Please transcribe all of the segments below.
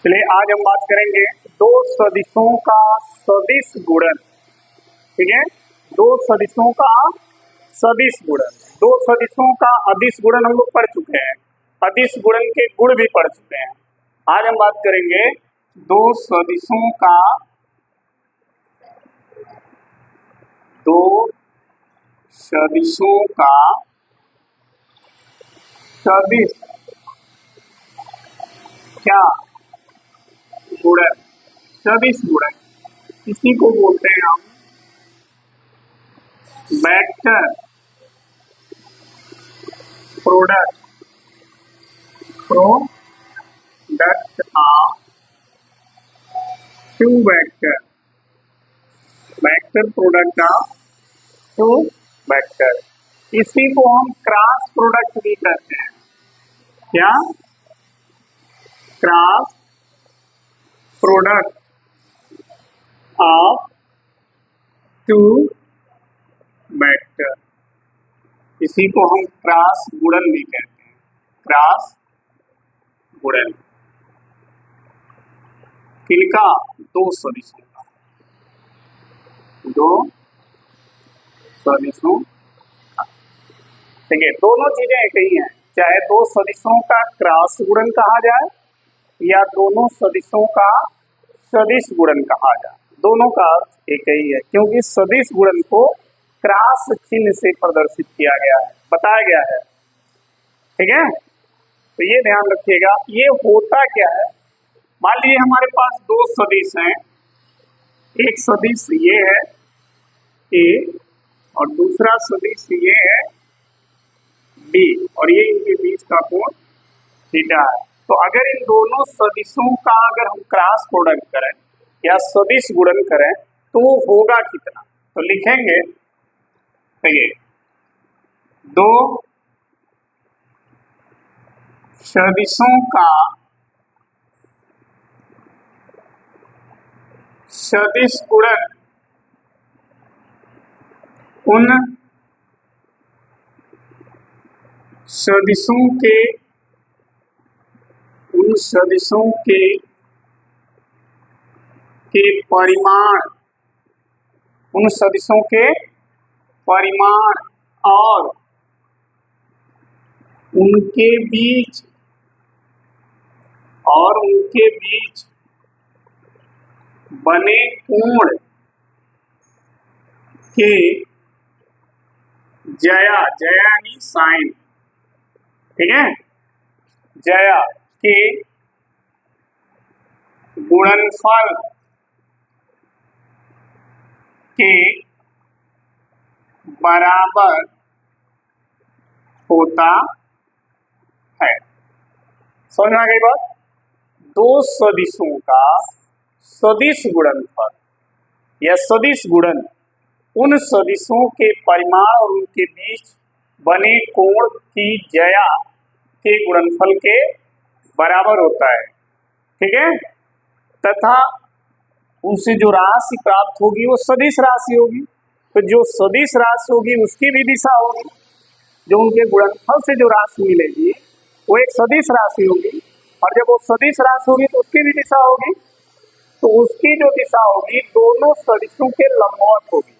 चलिए आज हम बात करेंगे दो सदिशों का सदिश गुणन। ठीक है, दो सदिशों का सदिश गुणन। दो सदिशों का अदिश गुणन हम लोग पढ़ चुके हैं, अदिश गुणन के गुण भी पढ़ चुके हैं। आज हम बात करेंगे दो सदिशों का सदिश क्या गुणन, सदिश गुणन। इसी को बोलते हैं हम vector product of two vector, vector product of two vector. इसी को हम क्रॉस प्रोडक्ट भी कहते हैं। क्या? Cross product of two vector, इसी को हम क्रॉस गुणन भी कहते हैं। क्रॉस गुणन किनका? दो सदिशों का, दो सदिशों का। ठीक है, दोनों चीजें एक ही हैं, चाहे दो सदिशों का क्रॉस गुणन कहा जाए या दोनों सदिशों का सदिश गुणन कहा जाए, दोनों का अर्थ एक ही है, क्योंकि सदिश गुणन को क्रॉस चिन्ह से प्रदर्शित किया गया है, बताया गया है। ठीक है, तो ये ध्यान रखिएगा। ये होता क्या है, मान लीजिए हमारे पास दो सदिश हैं, एक सदिश ये है ए और दूसरा सदिश ये है बी, और ये इनके बीच का कोण थीटा है। तो अगर इन दोनों सदिशों का अगर हम क्रॉस प्रोडक्ट करें या सदिश गुणन करें तो वो होगा कितना? तो लिखेंगे, देखिए, दो सदिशों का सदिश गुणन उन सदिशों के परिमाण, उन सदिशों के परिमाण और उनके बीच बने कोण के जया यानी साइन, ठीक है, जया के गुणनफल के बराबर होता है। समझ में आ गई बात? दो सदिशों का सदिश गुणनफल या सदिश गुणन उन सदिशों के परिमाण और उनके बीच बने कोण की जया के गुणनफल के बराबर होता है। ठीक है, तथा उनसे जो राशि प्राप्त होगी वो सदिश राशि होगी। तो जो सदिश राशि होगी उसकी भी दिशा होगी, जो उनके गुणनफल से जो राशि मिलेगी वो एक सदिश राशि होगी, और जब वो सदिश राशि होगी तो उसकी भी दिशा होगी। तो उसकी जो दिशा होगी दोनों सदिशों के लंबवत होगी।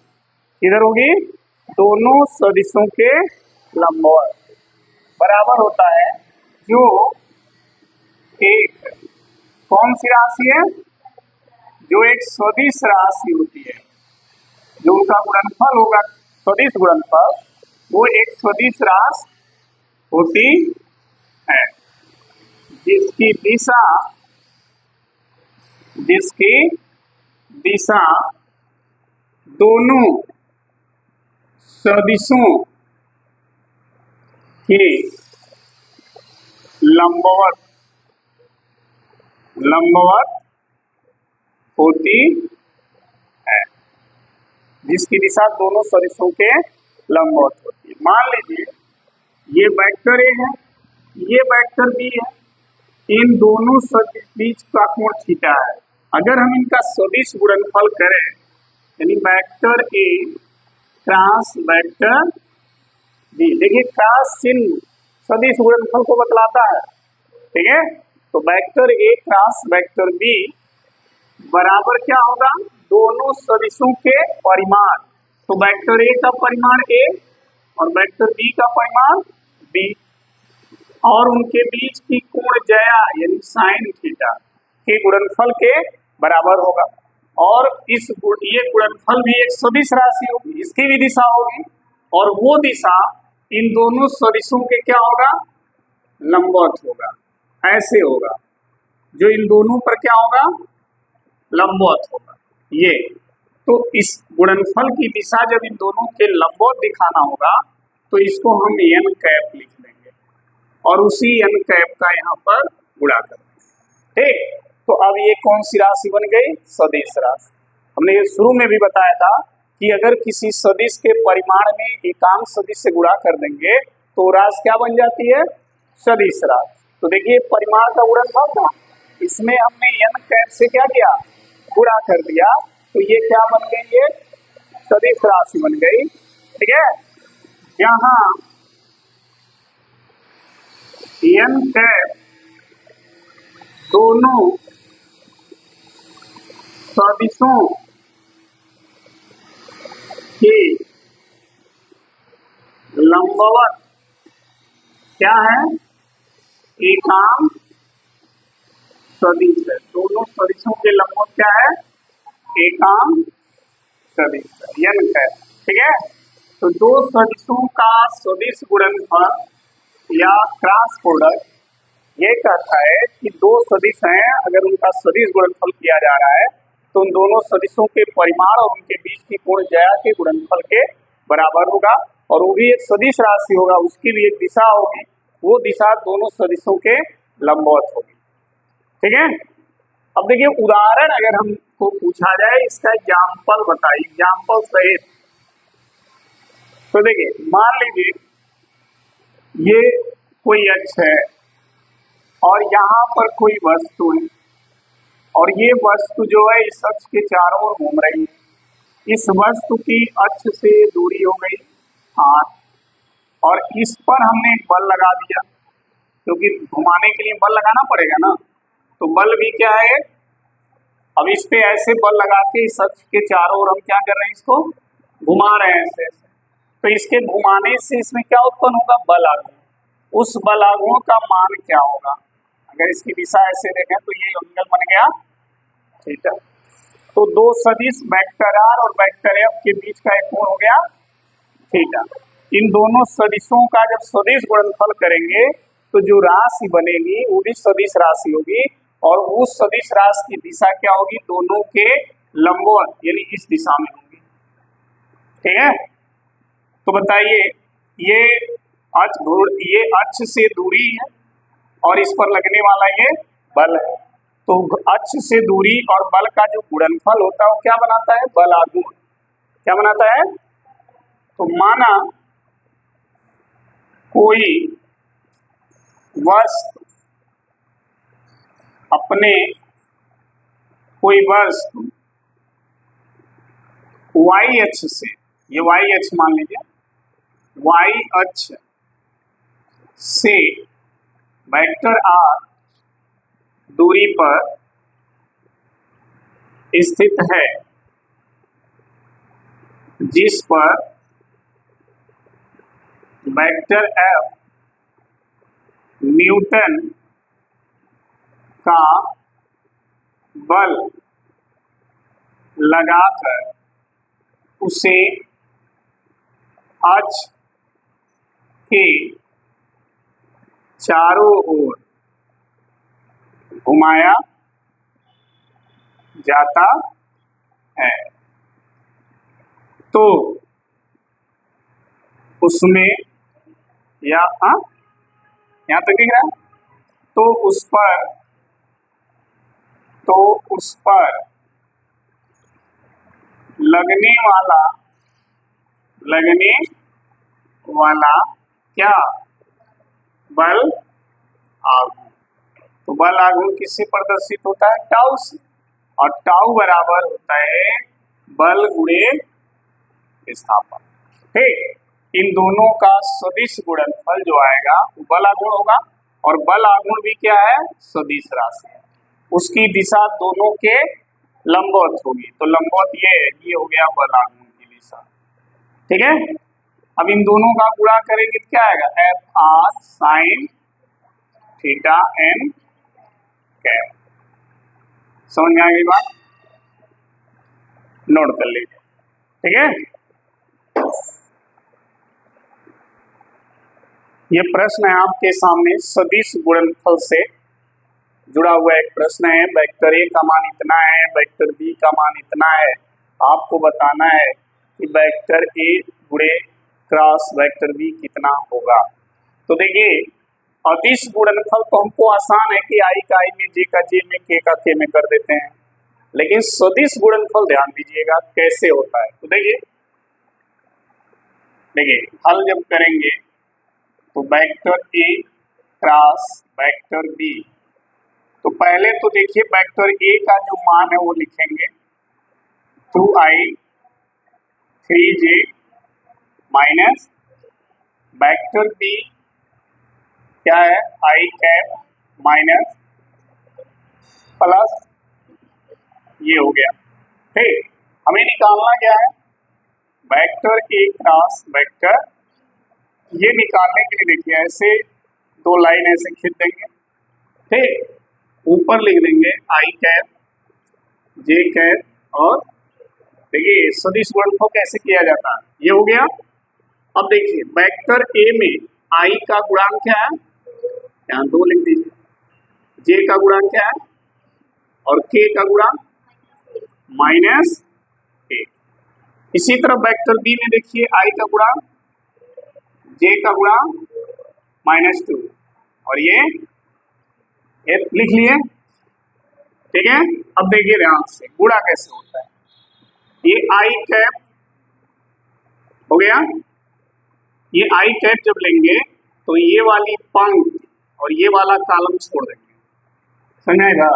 किधर होगी? दोनों सदिशों के लंबवत बराबर होता है, जो एक कौन सी राशि है? जो एक सदिश राशि होती है, जो उनका गुणनफल होगा सदिश गुणनफल, वो एक सदिश राशि होती है जिसकी दिशा दोनों सदिशों के लंबवत होती है, जिसकी दिशा दोनों सदिशों के लंबवत होती है। मान लीजिए ये वेक्टर ए है, ये वेक्टर बी है, इन दोनों सदिश बीच का कोण थीटा है। अगर हम इनका सदिश गुणनफल करें, यानी vector A cross vector B, देखिए क्रॉस चिन्ह सदिश गुणनफल को बतलाता है। ठीक है, तो vector A cross vector B बराबर क्या होगा, दोनों सदिशों के परिमाण। तो वेक्टर ए का परिमाण ए और वेक्टर बी का परिमाण बी, और उनके बीच की कोण जया यानी साइन थीटा के गुणनफल के बराबर होगा। और ये गुणनफल भी एक सदिश राशि होगी, इसकी भी दिशा होगी, और वो दिशा इन दोनों सदिशों के क्या होगा, लंबवत होगा। ऐसे होगा, जो इन दोनों पर क्या होगा, लंबवत होगा। ये तो इस गुणनफल की दिशा जब इन दोनों के लंबवत दिखाना होगा तो इसको हम n कैप लिख देंगे और उसी n कैप का यहाँ पर गुणा कर देंगे। ठीक, तो अब ये कौन सी राशि बन गई, सदिश राशि। हमने ये शुरू में भी बताया था कि अगर किसी सदिश के परिमाण में एकांक सदिश से गुणा कर देंगे तो राशि क्या बन जाती है, सदिश राशि। तो देखिए परिमाण का गुणनफल था, इसमें हमने n कैप से क्या किया, गुणा कर दिया, तो ये क्या बन गई, ये सदिश राशि बन गई। ठीक है, यहाँ n कैप दोनों सदिशों के लंबवत क्या है, एकांक सदिश है। दोनों सदिशों के लंबवत क्या है, एकांक सदिश है, n है। ठीक है, तो दो सदिशों का सदिश गुणनफल या क्रॉस प्रोडक्ट ये कहता है कि दो सदिश हैं, अगर उनका सदिश गुणनफल किया जा रहा है तो उन दोनों सदिशों के परिमाण और उनके बीच की कोण जया के गुणनफल के बराबर होगा, और वो भी एक सदिश राशि होगा, उसकी भी एक दिशा होगी, वो दिशा दोनों सदिशों के लंबवत होगी। ठीक है, अब देखिए उदाहरण अगर हमको पूछा जाए, इसका एग्जाम्पल बताइए, एग्जाम्पल सहित। तो देखिए मान लीजिए ये कोई अक्ष है और यहाँ पर कोई वस्तु है, और ये वस्तु जो है इस अक्ष के चारों ओर घूम रही है। इस वस्तु की अक्ष से दूरी हो गई r, और इस पर हमने एक बल लगा दिया, क्योंकि घुमाने के लिए बल लगाना पड़ेगा ना, तो बल भी क्या है, अब इस पे ऐसे बल लगा के इस अक्ष के चारों ओर हम क्या कर रहे हैं, इसको घुमा रहे हैं ऐसे ऐसे। तो इसके घुमाने से इसमें क्या उत्पन्न होगा, बल आघूर्ण। उस बल आघूर्ण का मान क्या होगा, अगर इसकी दिशा ऐसे देखें तो ये एंगल बन गया थीटा। तो दो सदिश वेक्टर r और वेक्टर f के बीच का एक कोण हो गया थीटा। इन दोनों सदिशों का जब सदिश गुणनफल करेंगे तो जो राशि बनेगी वो भी सदिश राशि होगी, और उस सदिश राशि की दिशा क्या होगी, दोनों के लंबवत यानी इस दिशा में होगी। ठीक है, तो बताइए ये अक्ष से दूरी है और इस पर लगने वाला ये बल है, तो अक्ष से दूरी और बल का जो गुणनफल होता है वो क्या बनाता है, बल आघूर्ण। क्या बनाता है, तो माना कोई वस्तु y अक्ष से, ये y अक्ष मान लीजिए, y अक्ष से वेक्टर r दूरी पर स्थित है, जिस पर वेक्टर f न्यूटन का बल लगाकर उसे अक्ष के चारों ओर घुमाया जाता है, तो उसमें यहाँ तक दिख रहा है, तो उस पर लगने वाला क्या, बल आघूर्ण। तो बल आघूर्ण किससे प्रदर्शित होता है, टाउ से, और टाउ बराबर होता है बल गुणे विस्थापन। ठीक, इन दोनों का सदिश गुणनफल जो आएगा वो बल आघूर्ण होगा, और बल आघूर्ण भी क्या है, सदिश राशि है, उसकी दिशा दोनों के लंबवत होगी, तो लंबवत ये हो गया बल आघूर्ण की दिशा। ठीक है, अब इन दोनों का गुणा करेंगे तो क्या आएगा, F R sine theta n cap. समझ में आ गई बात, नोट कर लीजिए। ठीक है, ये प्रश्न है आपके सामने, सदिश गुणनफल से जुड़ा हुआ एक प्रश्न है। वेक्टर ए का मान इतना है, वेक्टर बी का मान इतना है, आपको बताना है कि वेक्टर ए गुणे क्रॉस वेक्टर बी कितना होगा। तो देखिए, अदिश गुणनफल तो हमको आसान है कि आई का आई में, जे का जे में, के का के में कर देते हैं, लेकिन सदिश गुणनफल ध्यान दीजिएगा कैसे होता है। तो देखिए हल जब करेंगे तो vector A cross vector B, तो पहले तो देखिए वेक्टर ए का जो मान है वो लिखेंगे 2i 3j minus vector B क्या है, आई कैप माइनस प्लस ये हो गया। ठीक, हमें निकालना क्या है, वेक्टर ए क्रॉस वेक्टर, ये निकालने के लिए देखिए ऐसे दो लाइन ऐसे खींच देंगे। ठीक, ऊपर लिख देंगे आई कैप जे कैप, और देखिए सदिश गुणनफल कैसे किया जाता है, ये हो गया। अब देखिए वेक्टर ए में आई का गुणांक क्या है, यहाँ 2 लिख दीजिए, जे का गुणांक क्या है और के का गुणांक -1। इसी तरह वेक्टर बी में देखिए आई का गुणांक, जे का गुणांक -2, और ये लिख लिए। ठीक है, अब देखिए ध्यान से गुणा कैसे होता है, ये आई कैप हो गया, ये आई कैप जब लेंगे तो ये वाली पंक्ति और ये वाला कॉलम छोड़ देंगे, समझेगा,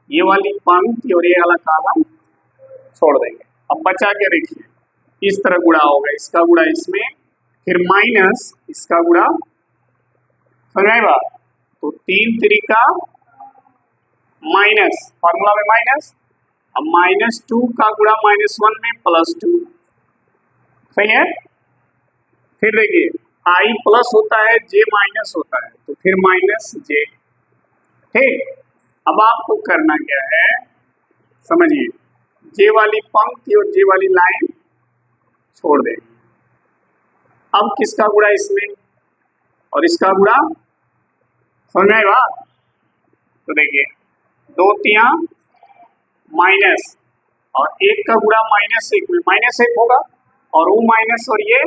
ये वाली पंक्ति और ये वाला कॉलम छोड़ देंगे। अब बचा के देखिए इस तरह गुणा होगा, इसका गुणा इसमें, फिर माइनस इसका गुणा, समझाएगा, तो 3 त्रिका माइनस, फॉर्मूला में माइनस, अब -2 का गुणा -1 में +2, सही है। फिर देखिए आई प्लस होता है, जे माइनस होता है, तो फिर -j। ठीक, अब आपको करना क्या है, समझिए, जे वाली पंक्ति और जे वाली लाइन छोड़ देंगे। अब किसका गुणा इसमें और इसका गुणा, समझ में आएगा। तो देखिए 2 तिया माइनस और 1 का गुणा -1 में -1 होगा, और वो माइनस और ये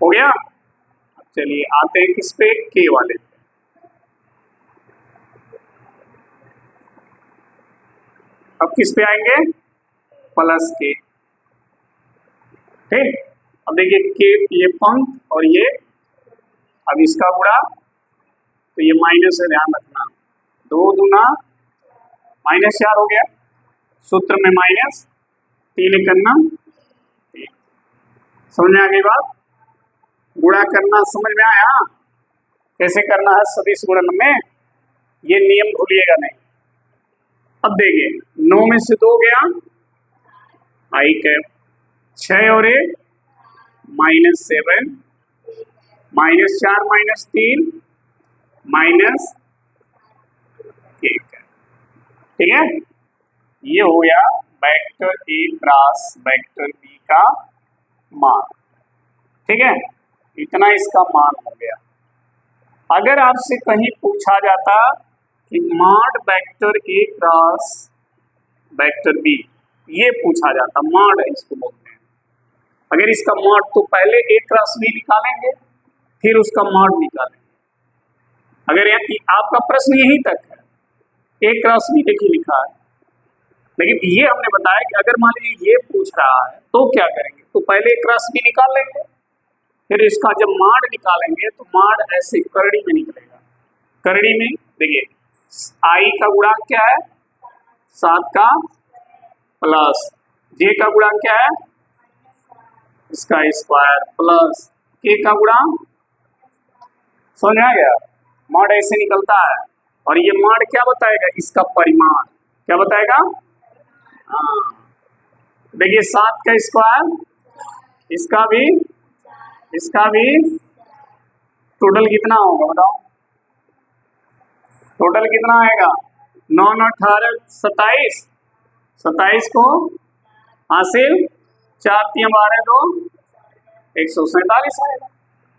हो गया। चलिए आते हैं किस पे, के वाले पे। अब किस पे आएंगे, प्लस के। ठीक, अब देखिए के, ये पंक्ति और ये, अब इसका गुणा, तो ये माइनस है, ध्यान रखना, 2 दूना -4 हो गया, सूत्र में माइनस 3 करना, समझ में आ गई बात। गुणा करना समझ में आया, कैसे करना है सदिश गुणन में, ये नियम भूलिएगा नहीं। अब देखिए 9 में से 2 गया, आई कैप, 6 और 1 -7, -4 -3 -1। ठीक है, ये हो गया vector A cross vector B का मान। ठीक है, इतना इसका मान हो गया। अगर आपसे कहीं पूछा जाता कि mod vector A cross vector B, ये पूछा जाता, मॉड है इसको बोलते हैं, अगर इसका मॉड, तो पहले ए क्रॉस बी निकालेंगे फिर उसका मॉड निकालेंगे। अगर आपका प्रश्न यहीं तक है, ए क्रॉस बी देखिए लिखा है, लेकिन ये हमने बताया कि अगर मान लीजिए ये पूछ रहा है तो क्या करेंगे, तो पहले ए क्रॉस बी निकाल लेंगे, फिर इसका जब मॉड निकालेंगे तो मॉड ऐसे करड़ी में निकलेगा। करड़ी में देखिए आई का गुणांक क्या है, 7 का प्लस, जे का गुणांक क्या है, इसका स्क्वायर, प्लस के का गुणांक समझ में आ गया? मॉड ऐसे निकलता है, और ये मॉड क्या बताएगा? इसका परिमाण क्या बताएगा? हाँ, देखिए 7 का स्क्वायर, इसका भी टोटल कितना होगा बताओ? टोटल कितना आएगा? 9 9 18 27, 27 को हासिल 4 3 12 2 147 आएगा,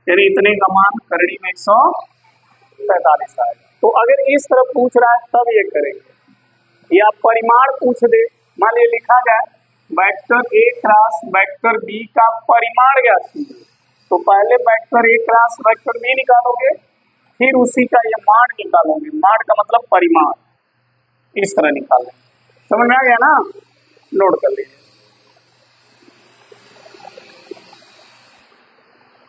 यानी इतने का मान करड़ी में 145 आएगा। तो अगर इस तरफ पूछ रहा है तब ये करेंगे, या परिमाण पूछ दे, मान लिया लिखा जाए vector A cross vector B का परिमाण ज्ञात कीजिए, तो पहले vector A cross vector B निकालोगे, फिर उसी का ये मान निकालोगे, मान का मतलब परिमाण, इस तरह निकालेंगे। समझ में आ गया ना? नोट कर लीजिए।